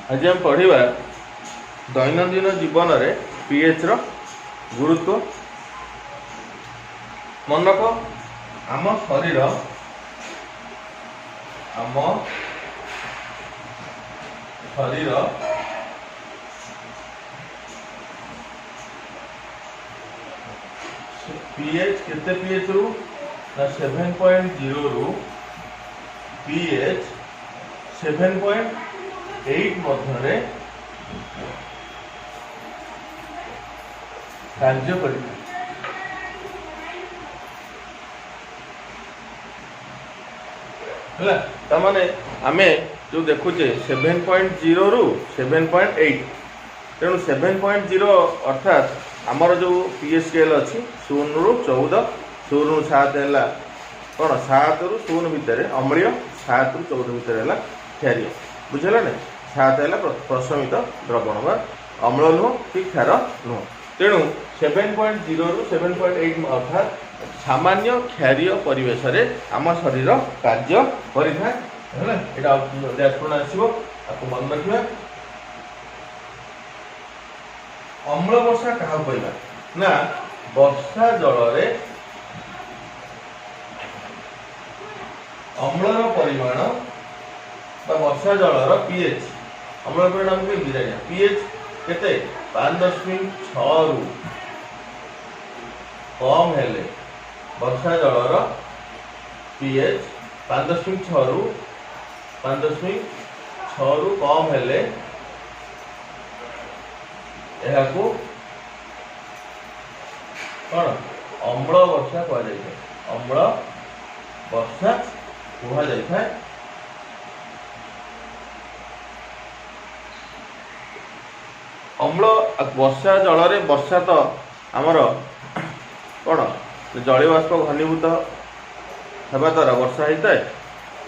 आज हम पढ़ा दैनंदिन जीवन में पीएच रो गुरुत्व। मन रख आम शरीर पीएच केते पीएच रु 7.0 रु पीएच 7.8 मध्य कार्य करि तमाने आमे जो देखुचे 7.0 रु 7.8 तेणु 7.0 अर्थात आमर जो पीएच स्केल अच्छी 0 रु 14 0 रु 7 है कौन 7 रु 0 भितर अम्लीय 7 रु 14 भितर है क्षारीय बुझेगा ना 7 है प्रशमित द्रवण बा अम्ल नुह कि क्षार नुह तेणु 7.0 रु 7.8 अर्थात सामान्य क्षारीय परिवेश रे आम शरीर कार्य करिथा है एटा व्याकरण आसीबो आपको मन रखिबा। अम्ल वर्षा क्या कहवा ना वर्षा जल रे अम्लर परिमाण वर्षा जलर पीएच अम्ल परिमाण केमती जानिया पीएच केते 5.6 रु कम हेले वर्षा जलर पीएच 5.6 रु 5.6 रु कम हेले को कौन अम्ल वर्षा कहुए अम्ल वर्षा कहुए। अम्ल वर्षा जल रे वर्षा तो आमर कौन जलीय बाष्प घनीभूत होगा द्वारा वर्षा होता है।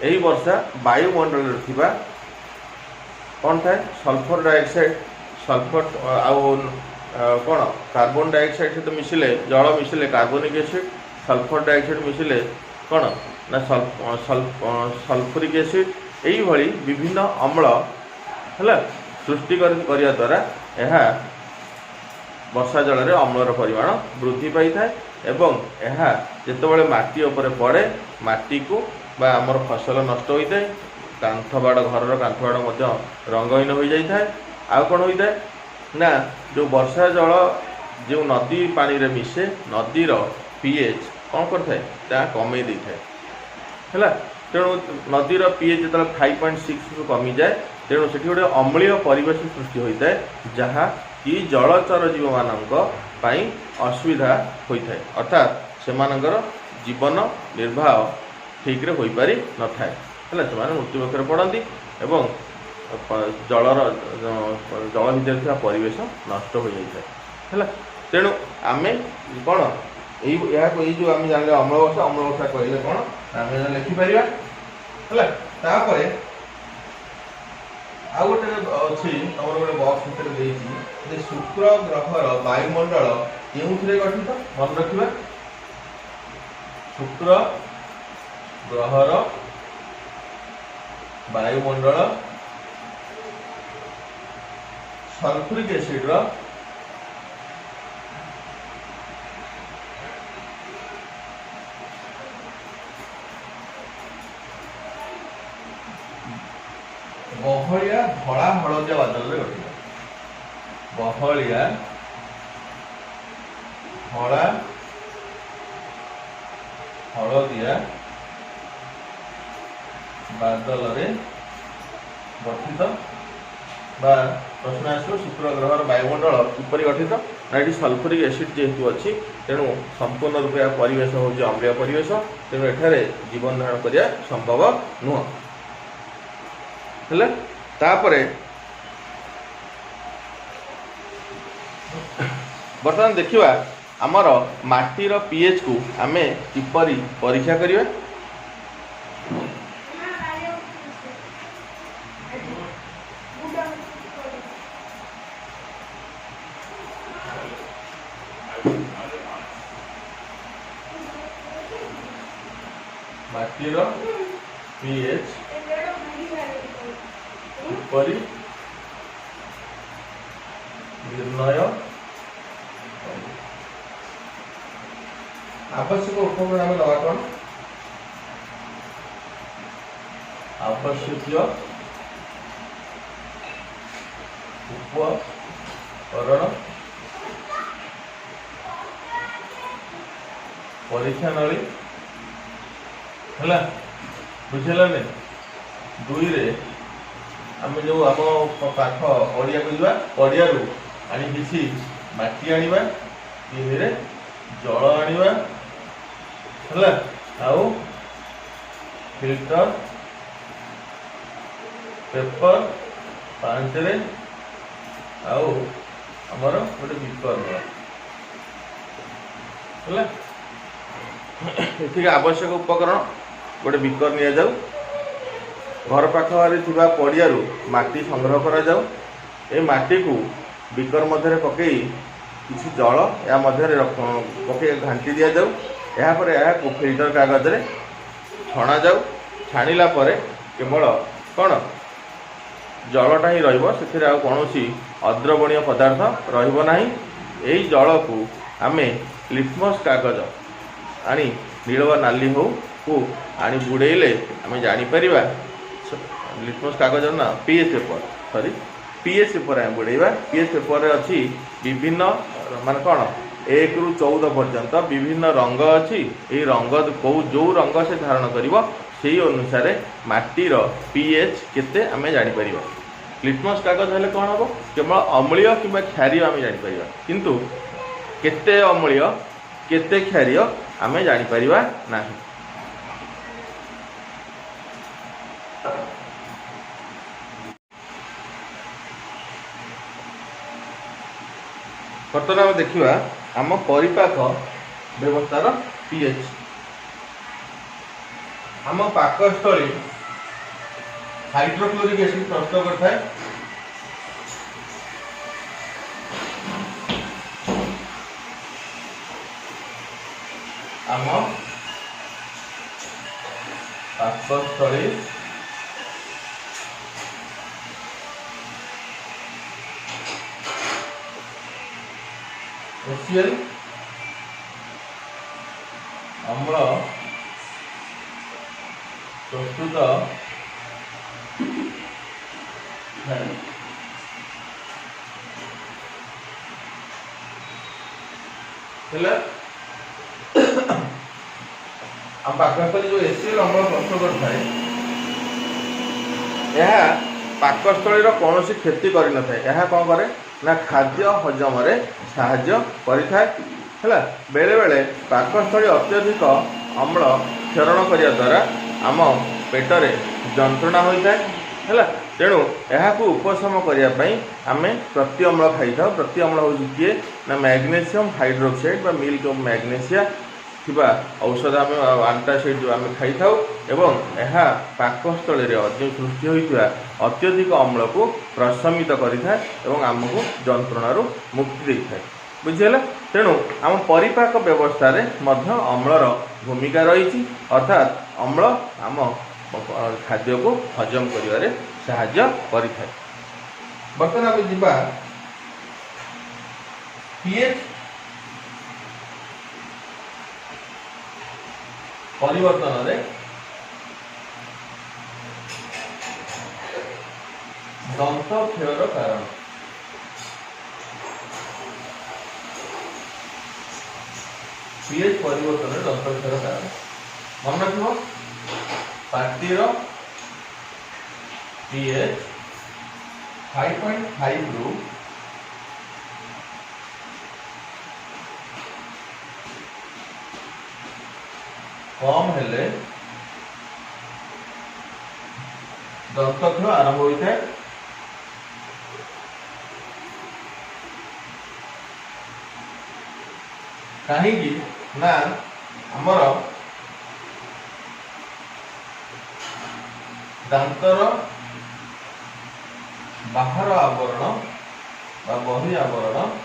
यही वर्षा वायुमंडल थिबा कौन थाए सल्फर डाइऑक्साइड सल्फर आउ कौन कार्बन डाइऑक्साइड सहित मिसिले जल मिसिले कार्बनिक एसिड सल्फर डाइऑक्साइड मिसिले कौन ना सल्फ्यूरिक एसिड यही भली विभिन्न अम्ल है सृष्टि करिया द्वारा यह वर्षा जल रे अम्लर परिमाण वृद्धि पाई थाए एवं यह जेतेबेले माटी उपरे पड़े माटी को बा आमर फसल नष्ट होता है कांथबाड़ घर कांथबाड़ मध्य रंगहीन हो जाता है। आउ कौन होता है ना जो वर्षा जल जो नदी पानी रे मिसे नदीर पीएच कौन करता कमे दे है तेणु नदीर पीएच जो 5.6 रु कमी जाए तेणु से गोटे अम्लीय परिवेश सृष्टि होता है जहाँ कि जलचर जीव मानक पाई असुविधा होता है अर्थात से जीवन निर्वाह ठीक रे होई पारि न थाए है से मृत्युमुखर पड़ती एवं जलर जल भितर परिवेश नष्ट हो जाए है तेणु आम कौन यही जो आम जान अम्ल वर्षा कहले कौन आम लिखिपर है आ गोटे अच्छी तुम गोटे बक्स भितर शुक्र ग्रहर वायुमंडल के गठित मन रखा शुक्र ग्रहर वायुमंडल सल्फ्यूरिक एसिड बहलिया धड़ा हलदिया बादल गठित बहलिया धड़ा हलदिया बादल गठित बा प्रश्न आसो शुक्र ग्रहर वायुमंडल किपरि गठित ना ये सल्फ्यूरिक एसिड जेहेतु अच्छी तेणु संपूर्ण रूपे परिवेश हूँ अम्लीय परिवेश तेणु एठारे जीवन धारण करिया संभव नुह तापरे बर्तमान देखिवा आमर माटीर पीएच को आमे किपरि परीक्षा करिवा माटीर पीएच किपरि निर्णय आवश्यक उपकरण आम दवा कौन आवश्यक उपकरण परीक्षा नली है बुझेगा दुई रे आम जो आम पाख पड़िया को जा पड़िया आनी किसी माटी आनिबा तीन रे जल आनिबा है आउ फिल्टर पेपर पांच रे आउ आमर गोटे बिकर है आवश्यक उपकरण गोटे बिकर नि जाऊ घर पाखरे थिबा पड़ियारू माटी संग्रह करा जाऊ ए माटी को बिकर मध्य पकई किसी जल या मध्य पकई घांटी दि जाऊ यापर यह फिल्टर कागज रे छणा जाऊ छाणिला परे केवल कौन जलटा ही रही कौन अद्रवणीय पदार्थ रहिबो नाही। एही जल को आमे लिटमस कागज आनी नील व नाली हो को आनी बुड़ेले आमे जानी परिबा लिटमस कागज ना pH paper sorry pH paper आम बुड़ेबा पीएच पेपर अच्छी विभिन्न मान कौन 1 ରୁ 14 पर्यंत विभिन्न रंग अच्छी ये रंग जो रंग से धारण करिवो सेही अनुसार माटीर पीएच केते आमे जानी परिबा। लिटमस कागज हेले कौन हम केवल अम्लीय कि क्षारीय आम जापर किंतु केते अम्लीय केते क्षारीय आम जापर ना। बर्तमान आम देखा आम परिपाक व्यवस्थार पीएच आम पाकस्थली हाइड्रोक्लोरिक एसिड प्रस्तुत करता है। आम पाकस्थली HCl अम्ल प्रस्तुत आम पाकस्थली जो HCl अम्ल प्रस्तुत करता है यह पाकस्थली कौन क्षति कर न था। यह कौन करे ना खाद्य हजम रे साहाय्य करिथाए है। बेले बेले पाकस्थली अत्यधिक अम्ल क्षरण करिया द्वारा आम पेटरे जंत्रणा होता है। तेणु यह उपशम करने आम प्रति अम्ल खाई था। प्रति अम्ल हूँ किए ना मैग्नेशियम हाइड्रोक्साइड बा मिल्क ऑफ मैग्नेशिया थिबा औषध आम आंटासाइड जो आम खाई था एवं यह पाकस्थली सृष्टि होता अत्यधिक अम्ल को प्रशमित करिथाए एवं आमको जंत्रणा मुक्ति देता है बुझीगला। तेणु आम परिपाक व्यवस्था रे मध्य अम्लर भूमिका रही अर्थात अम्ल आम खाद्य को हजम करिवारे साहाय्य करिथाए। बर्तमान आम जिबा पीएच परिवर्तन रे दंत क्षयर कारण पीएच परिवर्तन रे दंत क्षयर कारण मन रखिबो पाटीर पीएच 5.5 रु कम हेले दंत क्षय आरंभ होता है। कहीं ना आमर दांतर बाहर आवरण बा बहि आवरण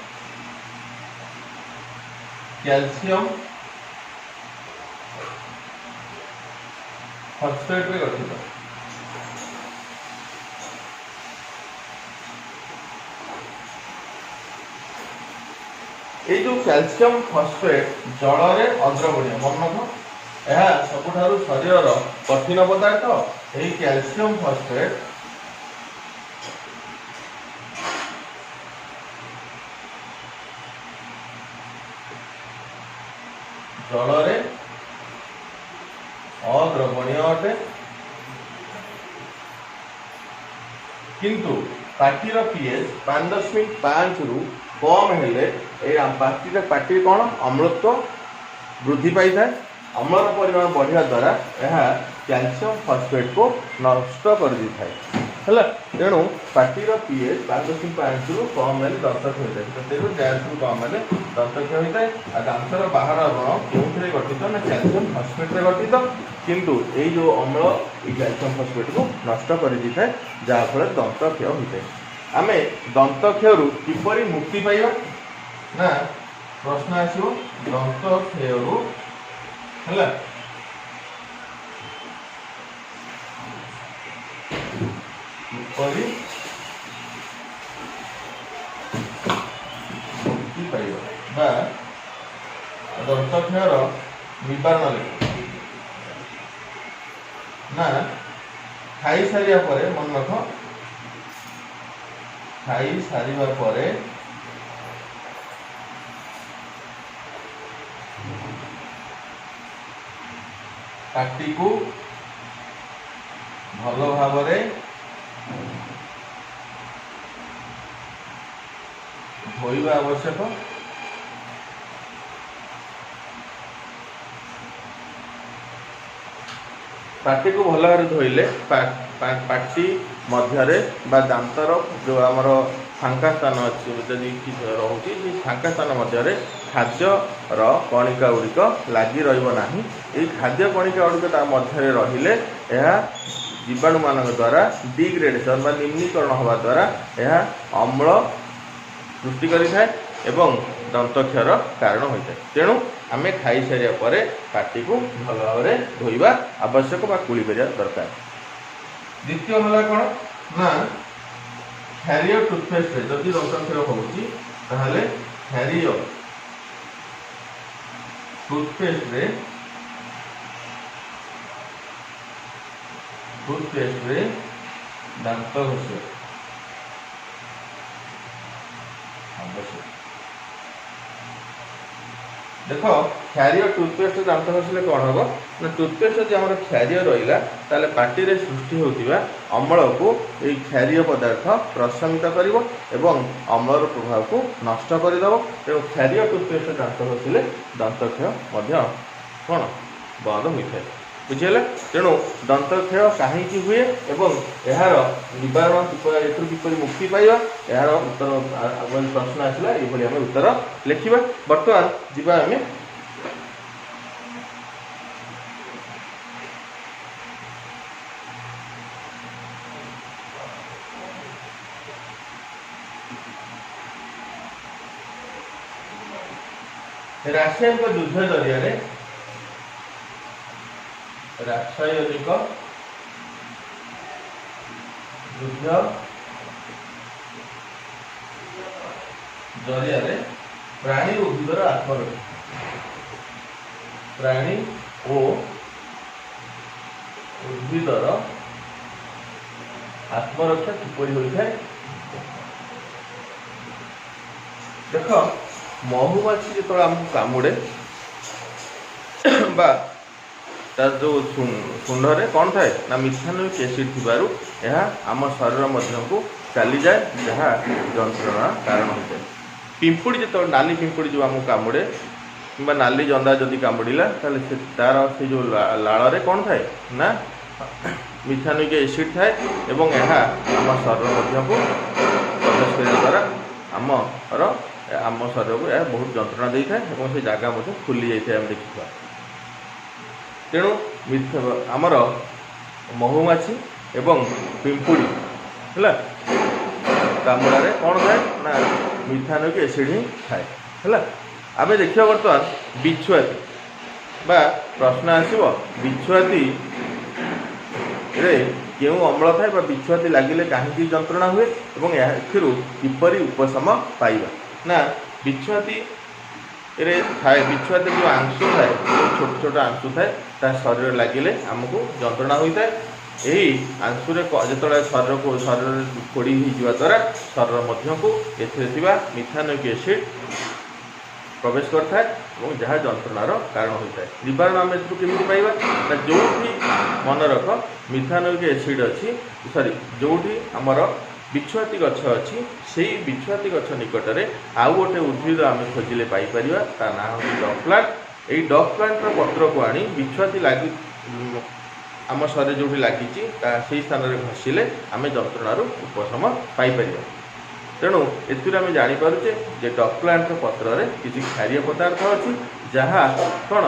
कैल्शियम फॉस्फेट रे गठित। ये जो कैल्शियम फॉस्फेट जल में अद्रवणीय मन रख यह सबुठारु शरीर कठिन पदार्थ यही कैल्शियम फॉस्फेट जल में अद्रवणीय अटे किंतु पार्टीर पीएच 5.5 रु कम हेले पार्टी कौन अम्लत्व वृद्धि पाई था अम्लर परिमाण बढ़िया द्वारा यह कैल्शियम फॉस्फेट को नष्ट कर दी थाए है तेणु पार्टीर पीएच 5.5 रु कम हेले दंतक्षय होता है तेणु 1.5 रु कम हेले दंतक्षय होता है दांतर बाहर आवरण क्यों गठित ना कैल्शियम फॉस्फेट गठित किंतु ये जो अम्ल कैल्शियम फॉस्फेट को नष्ट कर दी थाए जहाँफल दंतक्षय होता है आम दंतक्षय किपरि मुक्ति पाइबा ना प्रश्न आसो दंतक्षय है किपरि मुक्ति पाइबा दंतक्षयर निवारण ना खाई सारिया परे मन रख खाई सारिबा परे पाटी को भल भाव धोइबा आवश्यक पाटी को भल भाव धोइले पाटी मध्य दांतर जो आमर फांका स्थान अच्छी जदि रोचे फांका स्थान मध्य खाद्यर कणिका गुड़िक लगी रहा खाद्य कणिका गुड़िक मध्य रहिले जीवाणु मान द्वारा डिग्रेडेशन बा निम्नीकरण हवा द्वारा यह अम्ल सृष्टि करें दंतक्षयर कारण होता है तेणु आम खाई सारिया परे पाटी को भल भाव धोइबा आवश्यक बा कुली करिया दरकार। द्वितीय है कौन ना हैरियर टूथपेस्ट जदि दंतक्षय होउची ताहले हैरियर टूथपेस्ट रे दांत घषिया आवश्यक देख क्षारीय टूथपेस्ट दांत घषिले कौन हम ना टूथपेस्ट जब आम क्षारीय रहा ताले पार्टी रे सृष्टि होतिबा अम्ल को ये क्षारीय पदार्थ प्रशमित कर अम्लर प्रभाव को नष्ट करदेव तेणु क्षारीय टूथपेस्ट दांत घषिले दंतक्षय कौन बंद होता है बुझीगला तेणु दंतक्षय कहीं हुए यार निवारण किपरि मुक्ति पाइबा यार उत्तर प्रश्न आसला ये आम उत्तर लिखा बर्तमान जीवा आम रासायनिक युद्ध जरिया रासायनिक युद्ध जरिया प्राणी और उद्भिदर आत्मरक्षा प्राणी और उद्भिदर आत्मरक्षा किपरि होता है देख महुमाछी जो आमको कामुड़े बा तार जो शुंडे कौन थाए ना मिथानोइक एसिड थिबारु यह आम शरीर मध्य को चली जाए जहाँ जंत्रणा कारण होता है पिंपुड़ी जो नाली पिंपुड़ी जो आमको कामुड़े कि नाली जंदा जदि कामुड़ा तार से जो लाल रे कौन थाए ना मिथानोइक एसिड थाए एवं यह आम शरीर मध्य को प्रवेश करने द्वारा आम शरीर को यह बहुत जंत्रणा दे था से जगह फुली जाए देखा तेणु आमर महुमाछी एवं पिंपुड़ी है कामुड़ा कौन थाए ना मिथानोइक एसिड ही थाए है आम देखा बर्तमान बिछुआती बा प्रश्न आसो बिछुआती रे क्यों अम्ल थाए बा बिछुआती लगिले कहीं जंत्रणा हुए किपरि उपशम पाइबा ना बिछुआती रे थाए बिछुआती जो आंसु थाए छोट छोट आंसु थाए ता शरीर लगिले आमको जंत्रणा होता है। यही आंसुरे जो शरीर फोड़ी हो द्वारा शरीर मध्यकू मिथानोइक एसिड प्रवेश करता है जहाँ जंत्रणार कारण होता है। निवारण आम केमी पाइबा ना जो मन रख मिथानोइक एसिड अच्छी सॉरी जो आमर बिछुआती गछ अच्छी से बिछुआती गछ निकट में आउ गोटे उद्भिद आम खोजिले पाइपर ता ना हूँ डग प्लांट। यही डग प्लांटर पत्र को आनी बिछुआती लगी आम शरीर जो लगी से स्थान में घषिले आम जंत्रणार उपशम पाइपर। तेणु एम जापे जे डग प्लांट पत्र में किसी क्षारीय पदार्थ अच्छी जहाँ कौन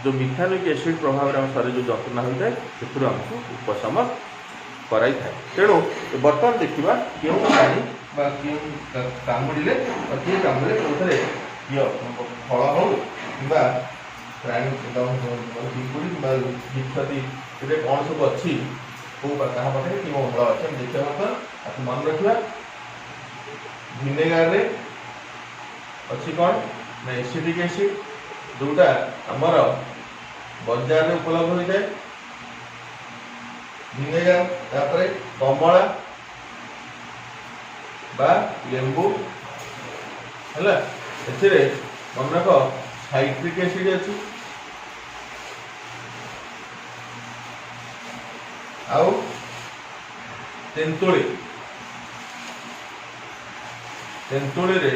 जो मिथानोइक एसिड प्रभाव में आम शरीर जो जंत्रणा होता है से आमको उपशम कराई था। तेणु बर्तमान देखा क्यों प्राणी कामुड़े किए कामुड़े कौन फल हो कि प्राणी पिंपुड़ी कि बिछुआती कौन सब अच्छी क्या पाखे कि अम्ल अच्छे देखा बर्तमान मन रखा भिनेगार अच्छी कौन ना एसिडिक एसिड जोटा आमर बजार में उपलब्ध होता है भिनेगार तापर कमला बा लेंबू है मन रख साइट्रिक एसिड अच्छी आउ तेंतुली तेंतुली रे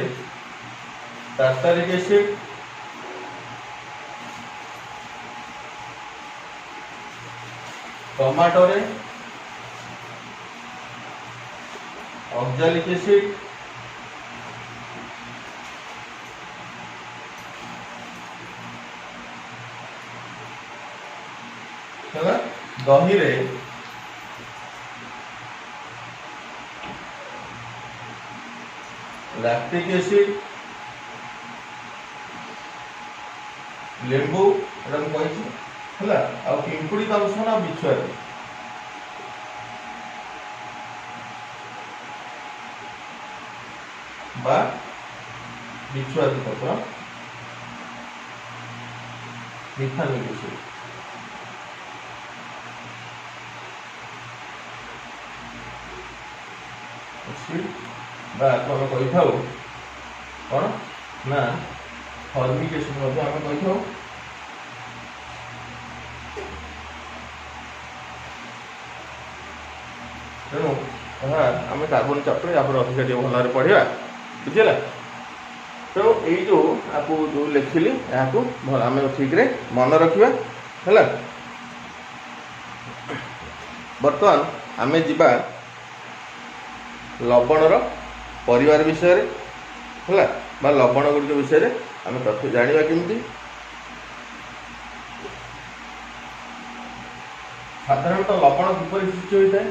टार्टारिक एसिड टमाटो रे ऑक्सैलिक एसिड दही रे लैक्टिक एसिड लेंबू है आ पिंपुड़ी दंशन आ बिछुआती बा बिछुआती पत्र मिथानोइक एसिड आम कही था कौन ना फॉर्मिक एसिड आम कही था। तेणु आम कार्बन चैप्टर या अधिक टे भल पढ़ा बुझेगा। तेणु यही जो आपको जो लिखिली यहाँ आम ठीक रे मन रखा है। बर्तमान आम जा लवणर परिवार विषय है बा लवण गुड़िक विषय आम तथ्य जाना केमती। साधारणतः लवण किपर सृष्टि होता है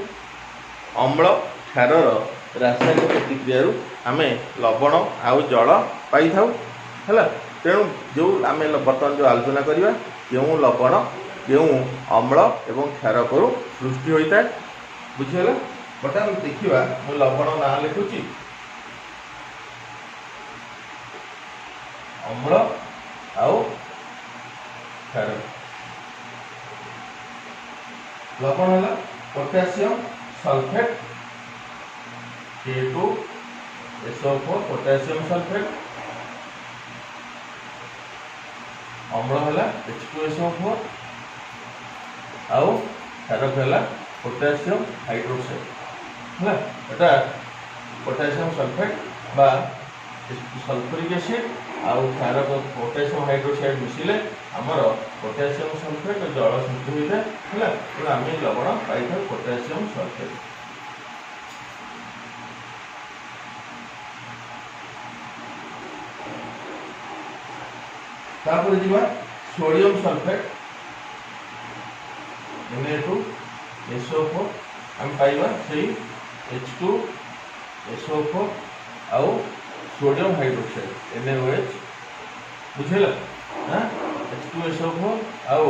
अम्ल क्षार रासायनिक प्रतिक्रिया आम लवण आउ जल पाई था है। तेणु जो आम बर्तमान जो आलोचना करवा क्यों लवण क्यों अम्ल एवं क्षार करू सृष्टि होता है बुझीगला। बर्तमान देखा मु लवण ना लिखुची अम्ल आउ क्षार लवण है potassium sulphate K2SO4 potassium sulphate अम्ल है H2SO4 आउ क्षारक है पोटेशियम हाइड्रोक्साइड है एटा पोटेशियम सल्फेट बा सल्फ्यूरिक एसिड आउ क्षारक पोटेशियम हाइड्रोक्साइड मिसिले आमर पोटेशियम सल्फेट जल सृष्टि होता है तेना आम लवण पाई पोटेशियम सल्फेट। तापर जीवा सोडियम सल्फेट Na2SO4 आम पाइबा से H2SO4 आउ सोडियम हाइड्रोक्साइड NaOH बुझेगा H2SO4 आउ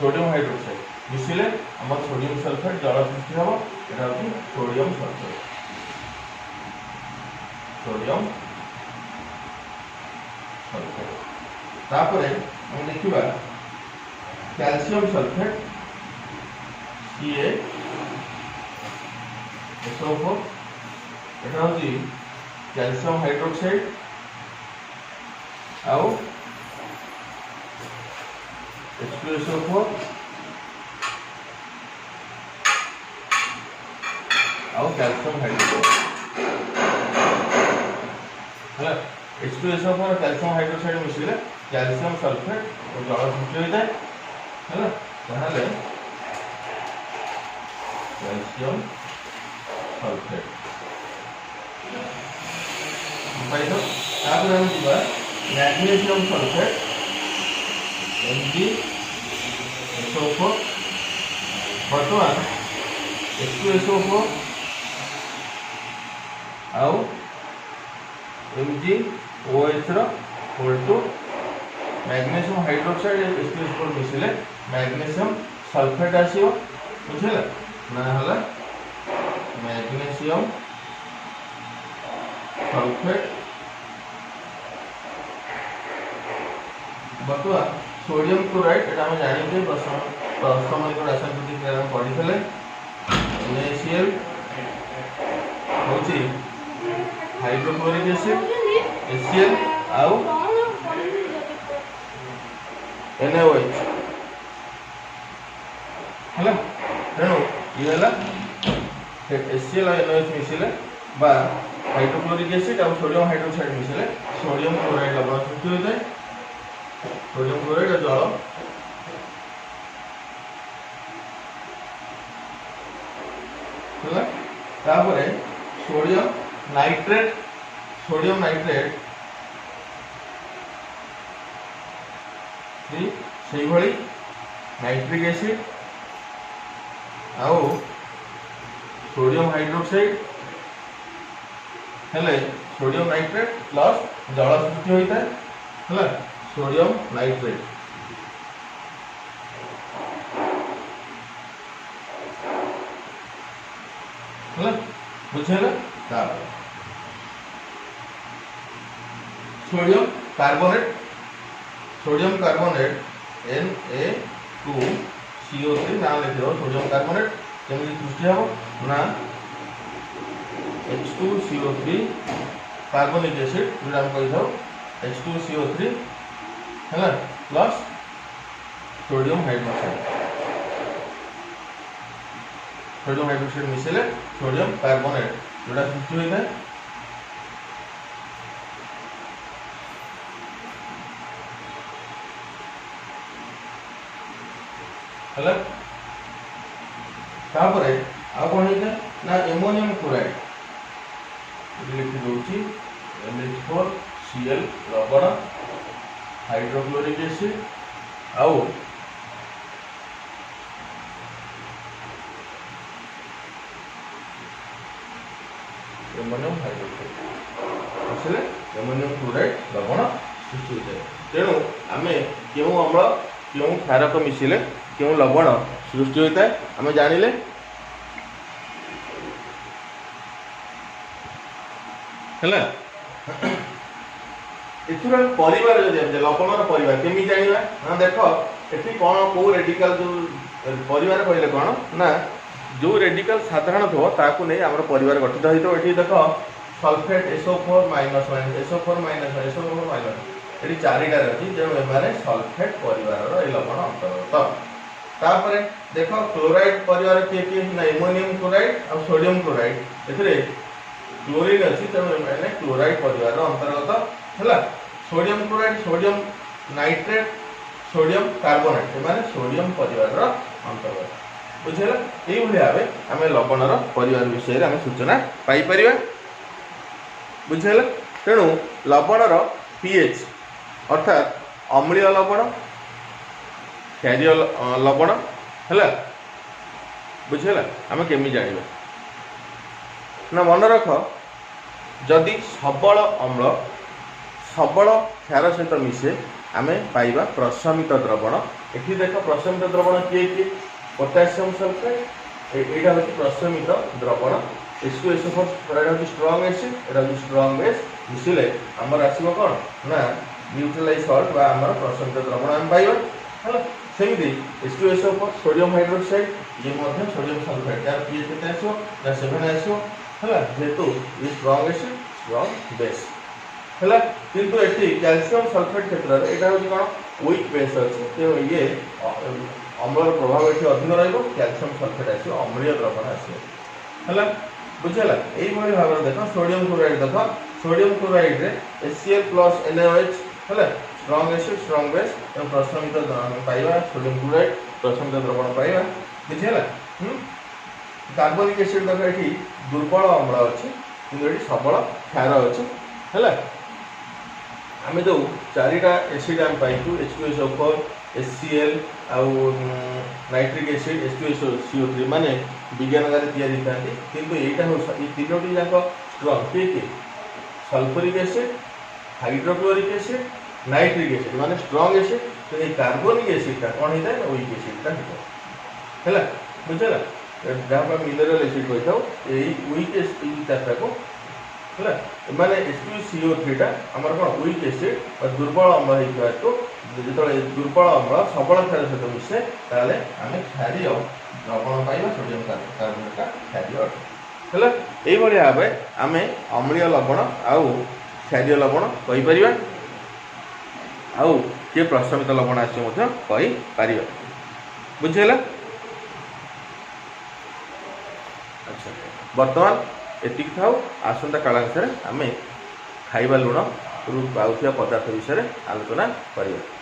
सोडियम हाइड्रोक्साइड मिसिले आम सोडियम सल्फेट जल सृष्टि हम यहाँ हूँ सोडियम सल्फेट सोडियम सल्फेट तापर हम देखिबा कैल्शियम सल्फेट CaSO4 एटा होची कैल्शियम हाइड्रोक्साइड आउ H2SO4 आउ कैल्शियम हाइड्रोक्साइड है H2SO4 कैल्शियम हाइड्रोक्साइड मिसिले कैल्शियम सल्फेट और जल सृष्टि होता है ताहले कैल्शियम सल्फेट पाइलो तापर हम दिबा मैग्नीशियम सल्फेट MgSO4 वर्तमान H2SO4 आउ MgOH रो होल्टू मैग्नीशियम हाइड्रोक्साइड H2SO4 मिसिले मैग्नीशियम सल्फेट आसीबो बुझिला ना हला मैग्नीशियम सल्फेट बतुआ सोडियम क्लोराइड एटा हम जानि जे प्रथम रासायनिक प्रतिक्रिया हम पढ़ी थले NaCl होची हाइड्रोक्लोरिक एसिड HCl आउ NaOH हला तेणु ये हला HCl और NaOH मिसिले बा हाइड्रोक्लोरिक एसिड और सोडियम हाइड्रोक्साइड मिसिले सोडियम क्लोराइड लवण सृष्टि होता है सोडियम क्लोराइड और जल हला तापरे सोडियम नाइट्रेट से भली नाइट्रिक एसिड आउ सोडियम हाइड्रोक्साइड हेले सोडियम नाइट्रेट प्लस जल सृष्टि होता है हला सोडियम नाइट्रेट हला बुझेला तापर सोडियम कार्बोनेट Na2CO3 ना लिखियो सोडियम कार्बोनेट केमि सृष्टि हो ना H2CO3 कार्बोनिक एसिड जो हम कहि थाउ H2CO3 हैला प्लस सोडियम हाइड्रोक्साइड मिसले सोडियम कार्बोनेट जोटा सृष्टि होता है हला तापरे आ कोन है ना एमोनियम क्लोराइड लिखि दोची NH4Cl लवण हाइड्रोक्लोरिक एसिड आउ एमोनियम हाइड्रोक्साइड असले एमोनियम क्लोराइड लवण सृष्टि होता है तेणु आमे केउ अम्ल केउ क्षारक मिसिले केउ लवण सृष्टि होता है आमे जानिले हला एथुरा परिवार जदि लवणर परिवार केमि जानिबा ना देखो एठी कोन को रेडिकल जो परिवार कहले कोन ना जो रेडिकल साधारण थो ताकू नै हमर परिवार गठित होइतो एठी देखो सल्फेट SO4 SO4 SO4 एठी चारिटा रहती जे माने सल्फेट परिवार रो ए लवण अंतर्गत तापरे देखो क्लोराइड परिवार के ना एमोनियम क्लोराइड और सोडियम क्लोराइड एथरे क्लोरीन अछि त माने क्लोराइड परिवार रो अंतर्गत हला sodium chloride sodium nitrate sodium carbonate माने सोडियम परिवार रो अंतर्गत बुझेला एई भली भाबे हमें लवण रो परिवार विषय रे हमें सूचना पाई परिबा बुझेला तेणु लवण रो pH अर्थात अम्लीय लवण क्षारीय लवण है बुझेगा आम केमी जाना ना मन रख जदि सबल अम्ल सबल क्षार सहित मिसे आम पाइबा प्रशमित द्रवण एठी देख प्रशमित द्रवण किए किए पोटासियम सल्फेट यहाँ हूँ प्रशमित द्रवण H2SO4 हूँ स्ट्रंग एसिड यहाँ हूँ स्ट्रंग बेस मिसिले आमर आसो कौन ना न्यूट्रलाइज सॉल्ट बा हमर प्रशमित द्रवण हम पाइबा हला सेमिति H2SO4 सोडियम हाइड्रोक्साइड ये मध्य सोडियम सल्फेट यार पीएच केते आसो ना 7 आसो हला जेतु ये स्ट्रांग एसिड स्ट्रांग बेस हला किंतु एठी कैल्शियम सल्फेट क्षेत्र रे एटा होची कोन वीक बेस अछि ते ये अम्लर प्रभाव एठी अधिक रहइबो कैल्शियम सल्फेट आसो अम्लीय द्रवण आसो हला बुझला एई भली भाव देखो सोडियम क्लोराइड देखो सोडियम क्लोराइड रे HCl + NaOH हला स्ट्रांग एसिड स्ट्रांग बेस एवं प्रशमित द्रवण पाइबा सोडियम क्लोराइड प्रशमित द्रवण पाइबा बुझला कार्बनिक एसिड देखो एठी दुर्बल अम्ल अछि किंतु एठी सबल क्षार अछि हला आमे जो चारिटा एसिड हम पाइछु H2SO4 HCl आउ नाइट्रिक एसिड H2SO3 माने विज्ञानगार तैयारी थांती किंतु एटा हो ई तीनोटी जाक स्ट्रांग के sulphuric acid hydrochloric acid nitric acid माने स्ट्रांग एसिड तो ए कार्बनिक एसिड का कोन हिता वीक एसिड का हिता हैला बुझला जहाँ पर mineral acid कहथाउ a weak acid चारटा को हैला माने H2CO3 टा हमर कोन वीक एसिड और दुर्बल अम्ल हिता तो जेतले दुर्बल अम्ल सबल क्षार सहित मिसे ताले आमे क्षारीय द्रवण पाइबा सोडियम कार्बोनेट का क्षारीय हैला एई भली भाबे आमे अम्लीय लवण आउ क्षारीय लवण कहि परिबा आउ के प्रशमित लवण आछि मध्य कहि परिबा बुझिला अच्छा वर्तमान एतिक थाउ आसंता कालांसरे आमे खाइबा लुण रु पाउथिया पदार्थ विषय आलोचना करिबा।